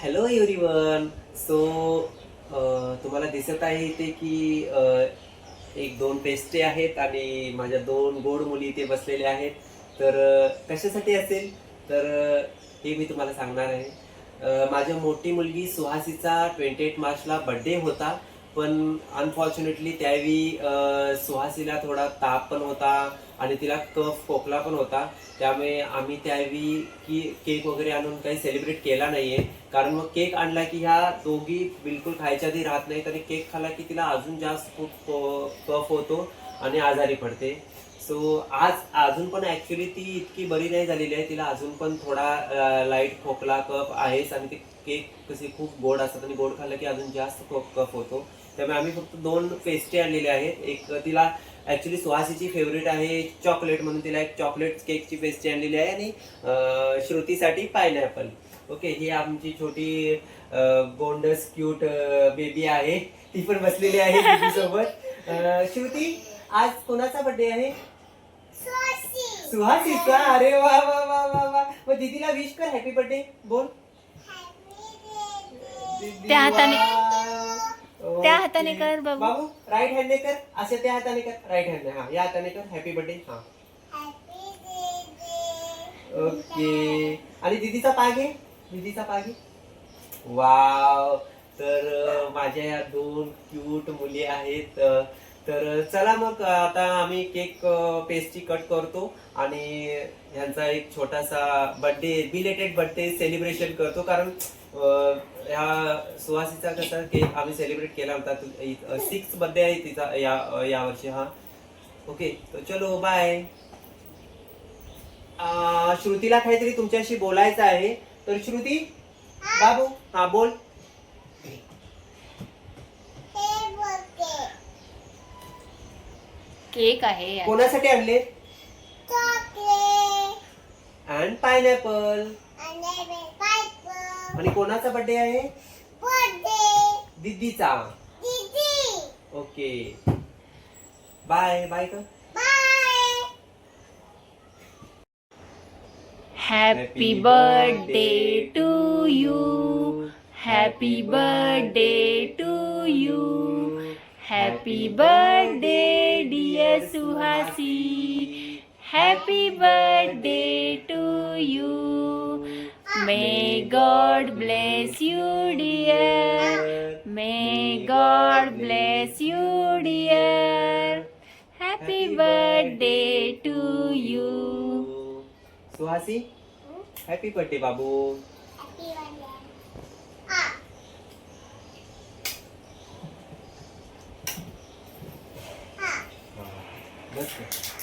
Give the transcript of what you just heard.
Hello everyone. So तुम्हाला दिसत आहे इथे की एक दोन पेस्ट्री आहेत आणि माझ्या दोन गोड मुली इथे बसलेल्या आहेत. तर कशासाठी असेल तर हे मी तुम्हाला सांगणार आहे. माझ्या मोठी मुलगी सुहासीचा 28 मार्चला बड्डे होता, पण अनफॉर्च्युनेटली त्यावेळी सुहासीला थोडा ताप पण होता आणि तिला कफ खोकला पण होता. त्यामुळे आम्ही त्यावेळी की केक वगैरे आणून काही सेलिब्रेट केला नाहीये. कारण मग केक आणला की ह्या दोघी बिलकुल खायच्या आधी राहत नाहीत आणि केक खाल्ला की तिला अजून जास्त खूप कफ होतो आणि आजारी पडते. सो आज अजून पण ऍक्च्युली ती इतकी बरी नाही झालेली आहे, तिला अजून पण थोडा लाईट खोकला कफ आहेच आणि ते केक कसे खूप गोड असतात आणि गोड खाल्लं की अजून जास्त कफ होतो. त्यामुळे आम्ही फक्त दोन पेस्ट्री आणलेले आहेत. एक तिला ऍक्च्युली सुहासीची फेवरेट आहे चॉकलेट, म्हणून तिला एक चॉकलेट केकची पेस्ट्री आणलेली आहे आणि श्रुतीसाठी पायनॅपल. ओके, ही आमची छोटी गोंडस क्यूट बेबी आहे, ती पण बसलेली आहे दीदीसोबत. श्रुती, आज कोणाचा बर्थडे आहे? सुहासीचा. अरे वा वा वा वा वा. मग दीदीला विश कर, हॅपी बर्थडे बोल. त्या हाताने कर बाबू. बाबू राईट हँडने कर, असे त्या हाताने कर, राईट हँडने. हा, या हाताने कर हॅपी बर्थडे. हा, ओके. आणि दीदीचा पाय घे, दीदीचा पाय घे. वाव. तर माझ्या या दोन क्यूट मुली आहेत. तर चला मग आता आम्ही केक पेस्ट्री कट करतो आणि ह्यांचा एक छोटासा बर्थडे, बिलेटेड बर्थडे सेलिब्रेशन करतो. कारण ह्या सुहासीचा कसा केक आम्ही सेलिब्रेट केला होता. 6th बर्थडे आहे तिचा या वर्षी. हा, ओके. तर चलो बाय. श्रुतीला काहीतरी तुमच्याशी बोलायचं आहे. तर श्रुती, बाबू, हा बोल. केक आहे. कोणासाठी आणले? And pineapple. आणि कोणाचा बर्थडे आहे? दीदीचा. ओके, बाय बाय कर. Happy birthday to you. Happy birthday to you. Happy birthday dear Suhasi. Happy birthday to you. May God bless you dear. May God bless you dear. Happy birthday to you. Suhasi, happy birthday Babu. Bus.